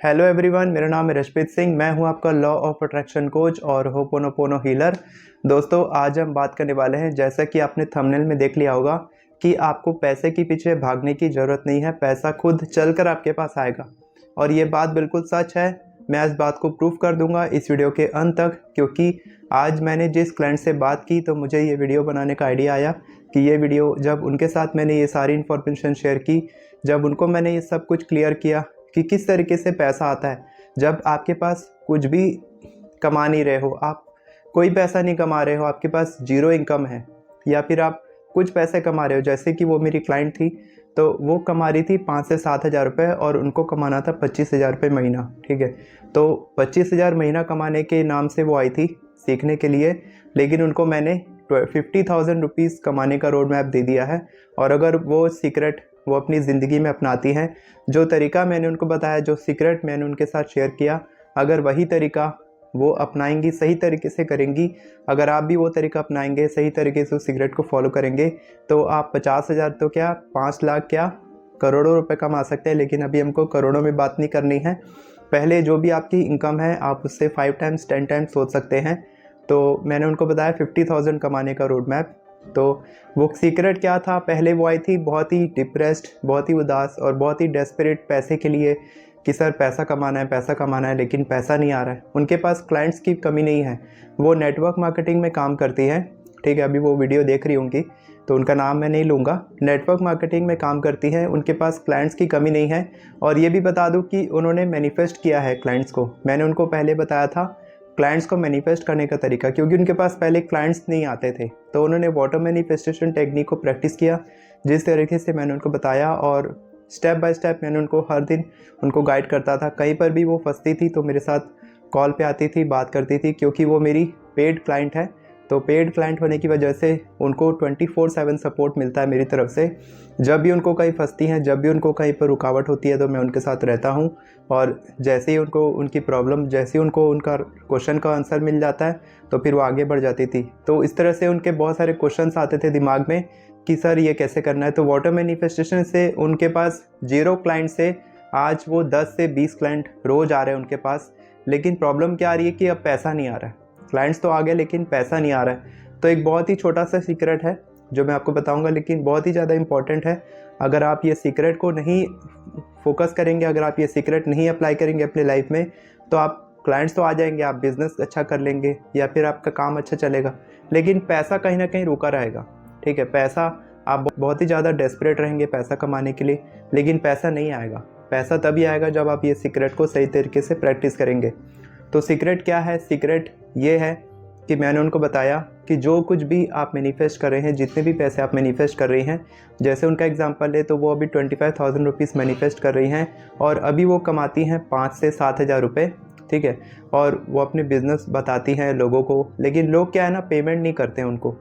Hello everyone, मेरा नाम है रशप्रीत सिंह। मैं हूं आपका लॉ ऑफ अट्रैक्शन कोच और होपोनोपोनो हीलर। दोस्तों, आज हम बात करने वाले हैं, जैसा कि आपने थंबनेल में देख लिया होगा, कि आपको पैसे के पीछे भागने की ज़रूरत नहीं है। पैसा खुद चलकर आपके पास आएगा और ये बात बिल्कुल सच है। मैं इस बात को प्रूफ कर दूंगा इस वीडियो के अंत तक, क्योंकि आज मैंने जिस क्लाइंट से बात की तो मुझे ये वीडियो बनाने का आइडिया आया कि ये वीडियो जब उनके साथ मैंने ये सारी इन्फॉर्मेशन शेयर की, जब उनको मैंने ये सब कुछ क्लियर किया कि किस तरीके से पैसा आता है। जब आपके पास कुछ भी कमा नहीं रहे हो, आप कोई पैसा नहीं कमा रहे हो, आपके पास जीरो इनकम है, या फिर आप कुछ पैसे कमा रहे हो, जैसे कि वो मेरी क्लाइंट थी तो वो कमा रही थी 5 से 7 हज़ार रुपये और उनको कमाना था 25 हज़ार रुपये महीना। ठीक है, तो 25 हज़ार महीना कमाने के नाम से वो आई थी सीखने के लिए, लेकिन उनको मैंने 50,000 रुपीज़ कमाने का रोड मैप दे दिया है। और अगर वो सीक्रेट वो अपनी ज़िंदगी में अपनाती हैं, जो तरीका मैंने उनको बताया, जो सीक्रेट मैंने उनके साथ शेयर किया, अगर वही तरीका वो अपनाएंगी, सही तरीके से करेंगी, अगर आप भी वो तरीका अपनाएंगे, सही तरीके से उस सीक्रेट को फॉलो करेंगे, तो आप 50 हज़ार तो क्या 5 लाख क्या करोड़ों रुपए कमा सकते हैं। लेकिन अभी हमको करोड़ों में बात नहीं करनी है। पहले जो भी आपकी इनकम है आप उससे 5 टाइम्स 10 टाइम्स सोच सकते हैं। तो मैंने उनको बताया 50,000 कमाने का रोड मैप। तो वो सीक्रेट क्या था? पहले वो आई थी बहुत ही डिप्रेस्ड, बहुत ही उदास और बहुत ही डेस्परेट पैसे के लिए, कि सर पैसा कमाना है, लेकिन पैसा नहीं आ रहा है। उनके पास क्लाइंट्स की कमी नहीं है, वो नेटवर्क मार्केटिंग में काम करती हैं। ठीक है, अभी वो वीडियो देख रही होंगी तो उनका नाम मैं नहीं लूँगा। नेटवर्क मार्केटिंग में काम करती हैं, उनके पास क्लाइंट्स की कमी नहीं है। और ये भी बता दूँ कि उन्होंने मैनिफेस्ट किया है क्लाइंट्स को। मैंने उनको पहले बताया था क्लाइंट्स को मैनिफेस्ट करने का तरीका, क्योंकि उनके पास पहले क्लाइंट्स नहीं आते थे, तो उन्होंने वाटर मैनिफेस्टेशन टेक्निक को प्रैक्टिस किया जिस तरीके से मैंने उनको बताया, और स्टेप बाय स्टेप मैंने उनको हर दिन उनको गाइड करता था। कहीं पर भी वो फंसती थी तो मेरे साथ कॉल पे आती थी, बात करती थी, क्योंकि वो मेरी पेड क्लाइंट है। तो पेड क्लाइंट होने की वजह से उनको 24/7 सपोर्ट मिलता है मेरी तरफ से। जब भी उनको कहीं फंसती हैं, जब भी उनको कहीं पर रुकावट होती है, तो मैं उनके साथ रहता हूँ। और जैसे ही उनको उनकी प्रॉब्लम, जैसे ही उनको उनका क्वेश्चन का आंसर मिल जाता है, तो फिर वो आगे बढ़ जाती थी। तो इस तरह से उनके बहुत सारे क्वेश्चंस आते थे दिमाग में कि सर ये कैसे करना है। तो वाटर मैनिफेस्टेशन से उनके पास 0 क्लाइंट से आज वो 10 से 20 क्लाइंट रोज़ आ रहे हैं उनके पास। लेकिन प्रॉब्लम क्या आ रही है कि अब पैसा नहीं आ रहा है। क्लाइंट्स तो आ गए लेकिन पैसा नहीं आ रहा है। तो एक बहुत ही छोटा सा सीक्रेट है जो मैं आपको बताऊंगा, लेकिन बहुत ही ज़्यादा इंपॉर्टेंट है। अगर आप ये सीक्रेट को नहीं फोकस करेंगे, अगर आप ये सीक्रेट नहीं अप्लाई करेंगे अपने लाइफ में, तो आप क्लाइंट्स तो आ जाएंगे, आप बिज़नेस अच्छा कर लेंगे या फिर आपका काम अच्छा चलेगा, लेकिन पैसा कहीं ना कहीं रुका रहेगा। ठीक है, पैसा आप बहुत ही ज़्यादा डेस्परेट रहेंगे पैसा कमाने के लिए, लेकिन पैसा नहीं आएगा। पैसा तभी आएगा जब आप ये सीक्रेट को सही तरीके से प्रैक्टिस करेंगे। तो सीक्रेट क्या है? सीक्रेट ये है कि मैंने उनको बताया कि जो कुछ भी आप मैनिफेस्ट कर रहे हैं, जितने भी पैसे आप मैनिफेस्ट कर रही हैं, जैसे उनका एग्जांपल ले तो वो अभी 25,000 रुपीज़ मैनिफेस्ट कर रही हैं और अभी वो कमाती हैं 5 से 7 हज़ार रुपये। ठीक है, और वो अपने बिज़नेस बताती हैं लोगों को, लेकिन लोग क्या है ना, पेमेंट नहीं करते हैं उनको।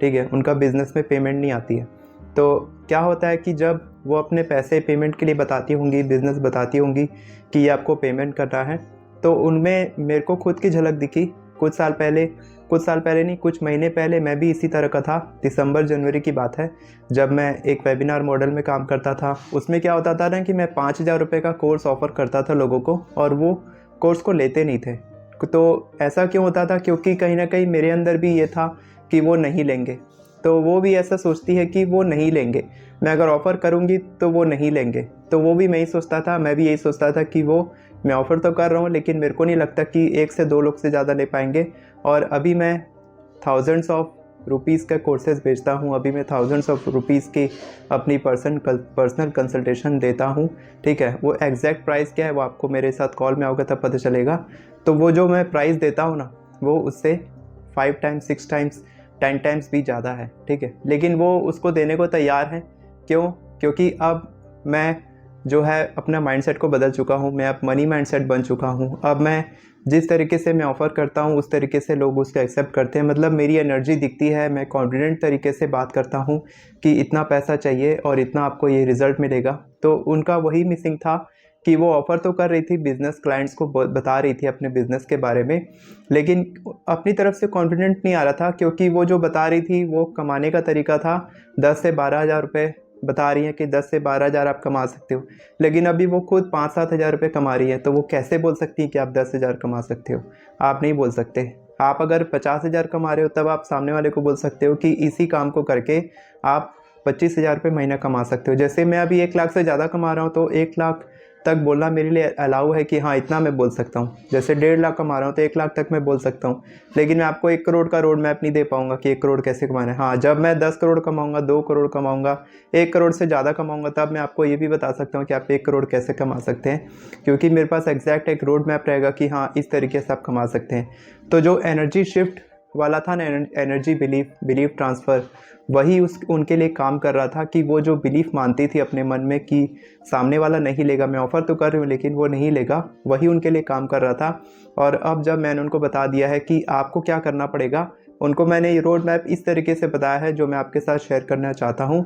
ठीक है, उनका बिज़नेस में पेमेंट नहीं आती है। तो क्या होता है कि जब वो अपने पैसे पेमेंट के लिए बताती होंगी, बिज़नेस बताती होंगी कि ये आपको पेमेंट करना है, तो उनमें मेरे को खुद की झलक दिखी। कुछ साल पहले नहीं, कुछ महीने पहले मैं भी इसी तरह का था। दिसंबर जनवरी की बात है, जब मैं एक वेबिनार मॉडल में काम करता था। उसमें क्या होता था ना कि मैं 5,000 रुपये का कोर्स ऑफ़र करता था लोगों को, और वो कोर्स को लेते नहीं थे। तो ऐसा क्यों होता था? क्योंकि कहीं ना कहीं मेरे अंदर भी ये था कि वो नहीं लेंगे, तो वो भी ऐसा सोचती है कि वो नहीं लेंगे, मैं अगर ऑफ़र करूँगी तो वो नहीं लेंगे। तो वो भी मैं ही सोचता था, मैं भी यही सोचता था कि वो मैं ऑफ़र तो कर रहा हूँ, लेकिन मेरे को नहीं लगता कि 1 से 2 लोग से ज़्यादा ले पाएंगे। और अभी मैं थाउजेंड्स ऑफ रुपीज़ का कोर्सेज़ बेचता हूँ, अभी मैं थाउजेंड्स ऑफ रुपीज़ की अपनी पर्सनल कंसल्टेशन देता हूँ। ठीक है, वो एग्जैक्ट प्राइस क्या है वो आपको मेरे साथ कॉल में आओगे तब पता चलेगा। तो वो जो मैं प्राइस देता हूँ ना, वो उससे 5 टाइम्स 6 टाइम्स 10 टाइम्स भी ज़्यादा है। ठीक है, लेकिन वो उसको देने को तैयार है। क्यों? क्योंकि अब मैं जो है अपना माइंडसेट को बदल चुका हूँ, मैं अब मनी माइंडसेट बन चुका हूँ। अब मैं जिस तरीके से मैं ऑफ़र करता हूँ उस तरीके से लोग उसको एक्सेप्ट करते हैं। मतलब मेरी एनर्जी दिखती है, मैं कॉन्फिडेंट तरीके से बात करता हूँ कि इतना पैसा चाहिए और इतना आपको ये रिज़ल्ट मिलेगा। तो उनका वही मिसिंग था कि वो ऑफ़र तो कर रही थी, बिज़नेस क्लाइंट्स को बता रही थी अपने बिज़नेस के बारे में, लेकिन अपनी तरफ से कॉन्फिडेंट नहीं आ रहा था, क्योंकि वो जो बता रही थी वो कमाने का तरीका था 10 से 12 हज़ार रुपये बता रही हैं कि 10 से 12 हज़ार आप कमा सकते हो, लेकिन अभी वो खुद 5-7 हज़ार रुपये कमा रही है, तो वो कैसे बोल सकती हैं कि आप 10 हज़ार कमा सकते हो? आप नहीं बोल सकते। आप अगर 50 हज़ार कमा रहे हो तब आप सामने वाले को बोल सकते हो कि इसी काम को करके आप 25 हज़ार रुपये महीना कमा सकते हो। जैसे मैं अभी 1 लाख से ज़्यादा कमा रहा हूँ तो 1 लाख तक बोलना मेरे लिए अलाउ है कि हाँ इतना मैं बोल सकता हूँ। जैसे 1.5 लाख कमा रहा हूँ तो 1 लाख तक मैं बोल सकता हूँ, लेकिन मैं आपको 1 करोड़ का रोड मैप नहीं दे पाऊंगा कि 1 करोड़ कैसे कमाना है। हाँ, जब मैं 10 करोड़ कमाऊंगा, 2 करोड़ कमाऊंगा, 1 करोड़ से ज़्यादा कमाऊंगा, तब मैं आपको ये भी बता सकता हूँ कि आप 1 करोड़ कैसे कमा सकते हैं, क्योंकि मेरे पास एग्जैक्ट एक रोड मैप रहेगा कि हाँ इस तरीके से आप कमा सकते हैं। तो जो एनर्जी शिफ्ट वाला था ना, एनर्जी बिलीफ ट्रांसफ़र, वही उनके लिए काम कर रहा था कि वो जो बिलीफ मानती थी अपने मन में कि सामने वाला नहीं लेगा, मैं ऑफ़र तो कर रही हूँ लेकिन वो नहीं लेगा, वही उनके लिए काम कर रहा था। और अब जब मैंने उनको बता दिया है कि आपको क्या करना पड़ेगा, उनको मैंने ये रोड मैप इस तरीके से बताया है जो मैं आपके साथ शेयर करना चाहता हूँ।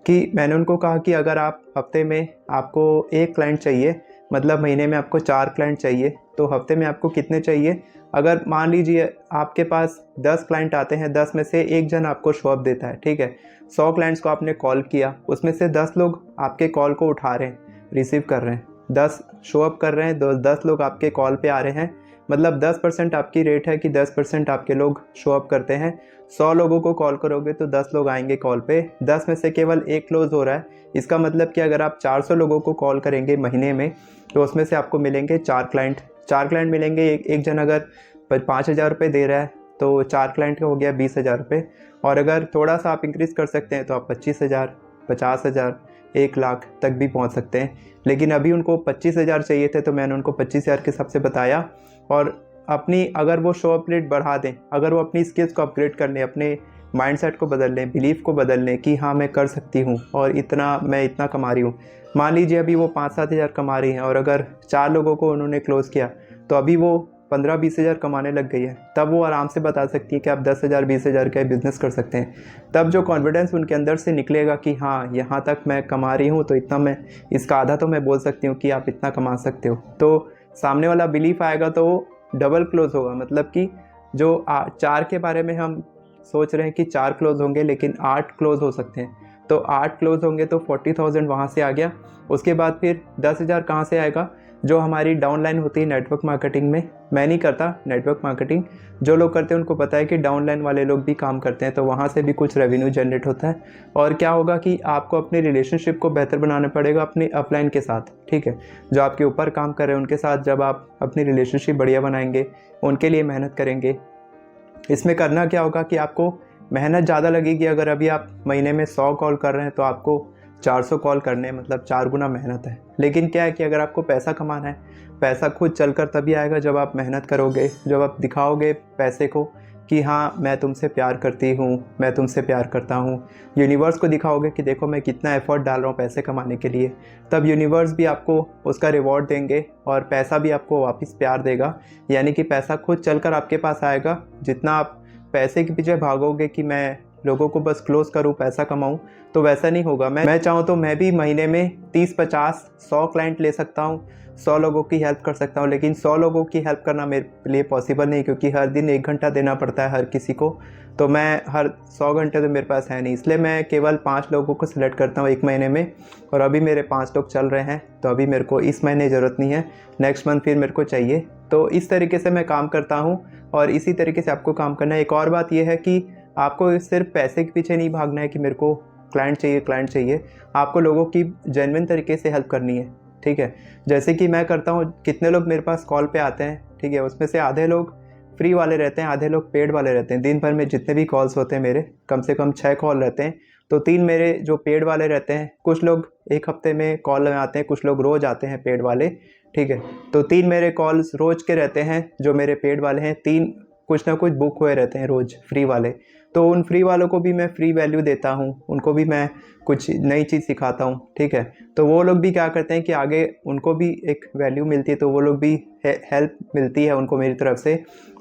कि मैंने उनको कहा कि अगर आप हफ्ते में आपको 1 क्लाइंट चाहिए, मतलब महीने में आपको 4 क्लाइंट चाहिए, तो हफ्ते में आपको कितने चाहिए? अगर मान लीजिए आपके पास 10 क्लाइंट आते हैं, 10 में से एक जन आपको शो अप देता है, ठीक है। 100 क्लाइंट्स को आपने कॉल किया, उसमें से 10 लोग आपके कॉल को उठा रहे हैं, रिसीव कर रहे हैं, 10 शो अप कर रहे हैं, 10 लोग आपके कॉल पे आ रहे हैं, मतलब 10% आपकी रेट है कि 10% आपके लोग शो अप करते हैं। 100 लोगों को कॉल करोगे तो 10 लोग आएंगे कॉल पे, 10 में से केवल एक क्लोज हो रहा है। इसका मतलब कि अगर आप 400 लोगों को कॉल करेंगे महीने में, तो उसमें से आपको मिलेंगे 4 क्लाइंट मिलेंगे। एक जन अगर 5,000 रुपये दे रहा है तो 4 क्लाइंट का हो गया 20,000 रुपये, और अगर थोड़ा सा आप इंक्रीज़ कर सकते हैं तो आप 25,000, 50,000, 1 लाख तक भी पहुंच सकते हैं। लेकिन अभी उनको 25,000 चाहिए थे तो मैंने उनको 25,000 के हिसाब से बताया। और अपनी अगर वो शो अप रेट बढ़ा दें, अगर वो अपनी स्किल्स को अपग्रेड कर लें, अपने माइंडसेट को बदल लें, बिलीफ को बदल लें कि हाँ मैं कर सकती हूँ और मैं इतना कमा रही हूँ। मान लीजिए अभी वो 5-7 हज़ार कमा रही हैं और अगर 4 लोगों को उन्होंने क्लोज़ किया तो अभी वो 15-20 हज़ार कमाने लग गई है, तब वो आराम से बता सकती है कि आप 10,000 20,000 का बिज़नेस कर सकते हैं। तब जो कॉन्फिडेंस उनके अंदर से निकलेगा कि हाँ यहाँ तक मैं कमा रही हूँ तो इतना मैं, इसका आधा तो मैं बोल सकती हूँ कि आप इतना कमा सकते हो, तो सामने वाला बिलीफ आएगा तो वो डबल क्लोज होगा। मतलब कि जो 4 के बारे में हम सोच रहे हैं कि 4 क्लोज होंगे, लेकिन 8 क्लोज हो सकते हैं। तो 8 क्लोज होंगे तो 40,000 वहाँ से आ गया। उसके बाद फिर 10,000 कहाँ से आएगा? जो हमारी डाउनलाइन होती है नेटवर्क मार्केटिंग में, मैं नहीं करता नेटवर्क मार्केटिंग, जो लोग करते हैं उनको पता है कि डाउनलाइन वाले लोग भी काम करते हैं, तो वहाँ से भी कुछ रेवेन्यू जनरेट होता है। और क्या होगा कि आपको अपनी रिलेशनशिप को बेहतर बनाना पड़ेगा अपने अपलाइन के साथ, ठीक है। जो आपके ऊपर काम कर रहे हैं उनके साथ जब आप अपनी रिलेशनशिप बढ़िया बनाएंगे, उनके लिए मेहनत करेंगे, इसमें करना क्या होगा कि आपको मेहनत ज़्यादा लगेगी। अगर अभी आप महीने में 100 कॉल कर रहे हैं तो आपको 400 कॉल करने, मतलब 4 गुना मेहनत है। लेकिन क्या है कि अगर आपको पैसा कमाना है, पैसा खुद चलकर तभी आएगा जब आप मेहनत करोगे, जब आप दिखाओगे पैसे को कि हाँ मैं तुमसे प्यार करती हूँ, मैं तुमसे प्यार करता हूँ। यूनिवर्स को दिखाओगे कि देखो मैं कितना एफर्ट डाल रहा हूँ पैसे कमाने के लिए, तब यूनिवर्स भी आपको उसका रिवॉर्ड देंगे और पैसा भी आपको वापस प्यार देगा। यानी कि पैसा खुद चलकर आपके पास आएगा। जितना आप पैसे के पीछे भागोगे कि मैं लोगों को बस क्लोज करूं, पैसा कमाऊं, तो वैसा नहीं होगा। मैं चाहूँ तो मैं भी महीने में 30, 50, 100 क्लाइंट ले सकता हूं, 100 लोगों की हेल्प कर सकता हूं। लेकिन 100 लोगों की हेल्प करना मेरे लिए पॉसिबल नहीं, क्योंकि हर दिन 1 घंटा देना पड़ता है हर किसी को, तो मैं हर 100 घंटे तो मेरे पास है नहीं। इसलिए मैं केवल 5 लोगों को सिलेक्ट करता हूँ 1 महीने में, और अभी मेरे 5 लोग चल रहे हैं, तो अभी मेरे को इस महीने ज़रूरत नहीं है, नेक्स्ट मंथ फिर मेरे को चाहिए। तो इस तरीके से मैं काम करता हूँ और इसी तरीके से आपको काम करना है। एक और बात यह है कि आपको सिर्फ पैसे के पीछे नहीं भागना है कि मेरे को क्लाइंट चाहिए, आपको लोगों की जेन्युइन तरीके से हेल्प करनी है, ठीक है। जैसे कि मैं करता हूँ, कितने लोग मेरे पास कॉल पे आते हैं, ठीक है, उसमें से आधे लोग फ्री वाले रहते हैं, आधे लोग पेड वाले रहते हैं। दिन भर में जितने भी कॉल्स होते हैं मेरे, कम से कम 6 कॉल रहते हैं, तो 3 मेरे जो पेड वाले रहते हैं। कुछ लोग 1 हफ्ते में कॉल लगाते हैं, कुछ लोग रोज़ आते हैं पेड वाले, ठीक है। तो 3 मेरे कॉल्स रोज़ के रहते हैं जो मेरे पेड वाले हैं, 3 कुछ ना कुछ बुक हुए रहते हैं रोज़ फ्री वाले। तो उन फ्री वालों को भी मैं फ्री वैल्यू देता हूँ, उनको भी मैं कुछ नई चीज़ सिखाता हूँ, ठीक है। तो वो लोग भी क्या करते हैं कि आगे उनको भी एक वैल्यू मिलती है, तो वो लोग भी हेल्प मिलती है उनको मेरी तरफ से,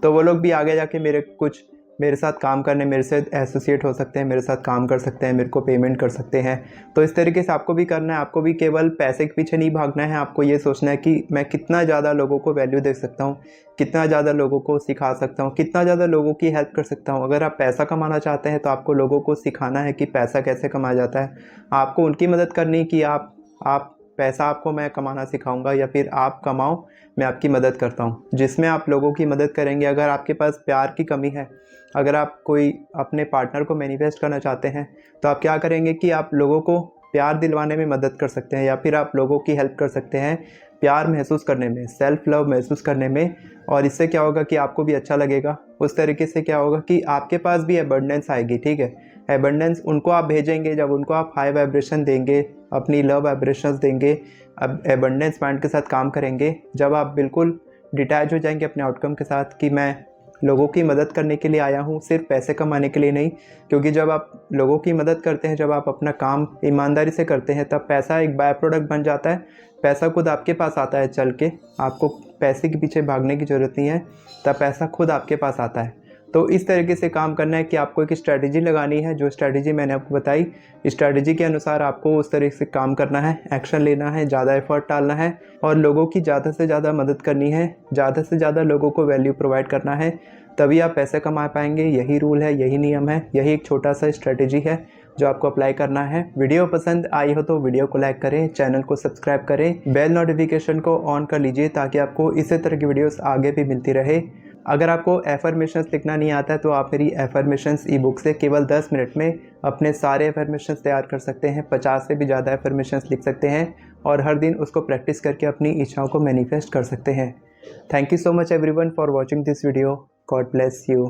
तो वो लोग भी आगे जाके मेरे कुछ मेरे साथ काम करने, मेरे से एसोसिएट हो सकते हैं, मेरे साथ काम कर सकते हैं, मेरे को पेमेंट कर सकते हैं। तो इस तरीके से आपको भी करना है। आपको भी केवल पैसे के पीछे नहीं भागना है, आपको ये सोचना है कि मैं कितना ज़्यादा लोगों को वैल्यू दे सकता हूँ, कितना ज़्यादा लोगों को सिखा सकता हूँ, कितना ज़्यादा लोगों की हेल्प कर सकता हूँ। अगर आप पैसा कमाना चाहते हैं तो आपको लोगों को सिखाना है कि पैसा कैसे कमाया जाता है। आपको उनकी मदद करनी कि आप पैसा आपको मैं कमाना सिखाऊंगा या फिर आप कमाओ, मैं आपकी मदद करता हूँ। जिसमें आप लोगों की मदद करेंगे। अगर आपके पास प्यार की कमी है, अगर आप कोई अपने पार्टनर को मैनिफेस्ट करना चाहते हैं, तो आप क्या करेंगे कि आप लोगों को प्यार दिलवाने में मदद कर सकते हैं, या फिर आप लोगों की हेल्प कर सकते हैं प्यार महसूस करने में, सेल्फ लव महसूस करने में। और इससे क्या होगा कि आपको भी अच्छा लगेगा। उस तरीके से क्या होगा कि आपके पास भी एबंडेंस आएगी। ठीक है, एबंडेंस उनको आप भेजेंगे, जब उनको आप हाई वाइब्रेशन देंगे, अपनी लव वाइब्रेशंस देंगे, अब एबंडेंस माइंड के साथ काम करेंगे, जब आप बिल्कुल डिटैच हो जाएंगे अपने आउटकम के साथ कि मैं लोगों की मदद करने के लिए आया हूँ, सिर्फ पैसे कमाने के लिए नहीं। क्योंकि जब आप लोगों की मदद करते हैं, जब आप अपना काम ईमानदारी से करते हैं, तब पैसा एक बाय प्रोडक्ट बन जाता है। पैसा खुद आपके पास आता है चल के, आपको पैसे के पीछे भागने की ज़रूरत नहीं है, तब पैसा खुद आपके पास आता है। तो इस तरीके से काम करना है कि आपको एक स्ट्रैटेजी लगानी है। जो स्ट्रैटेजी मैंने आपको बताई, स्ट्रैटेजी के अनुसार आपको उस तरीके से काम करना है, एक्शन लेना है, ज़्यादा एफर्ट डालना है और लोगों की ज़्यादा से ज़्यादा मदद करनी है, ज़्यादा से ज़्यादा लोगों को वैल्यू प्रोवाइड करना है। तभी आप पैसे कमा पाएंगे। यही रूल है, यही नियम है, यही एक छोटा सा स्ट्रैटेजी है जो आपको अप्लाई करना है। वीडियो पसंद आई हो तो वीडियो को लाइक करें, चैनल को सब्सक्राइब करें, बेल नोटिफिकेशन को ऑन कर लीजिए ताकि आपको इसी तरह की वीडियोस आगे भी मिलती रहे। अगर आपको एफर्मेशंस लिखना नहीं आता है तो आप मेरी एफर्मेशंस ई बुक से केवल 10 मिनट में अपने सारे एफर्मेशंस तैयार कर सकते हैं। 50 से भी ज़्यादा एफर्मेशंस लिख सकते हैं और हर दिन उसको प्रैक्टिस करके अपनी इच्छाओं को मैनिफेस्ट कर सकते हैं। Thank you so much everyone for watching this video. God bless you.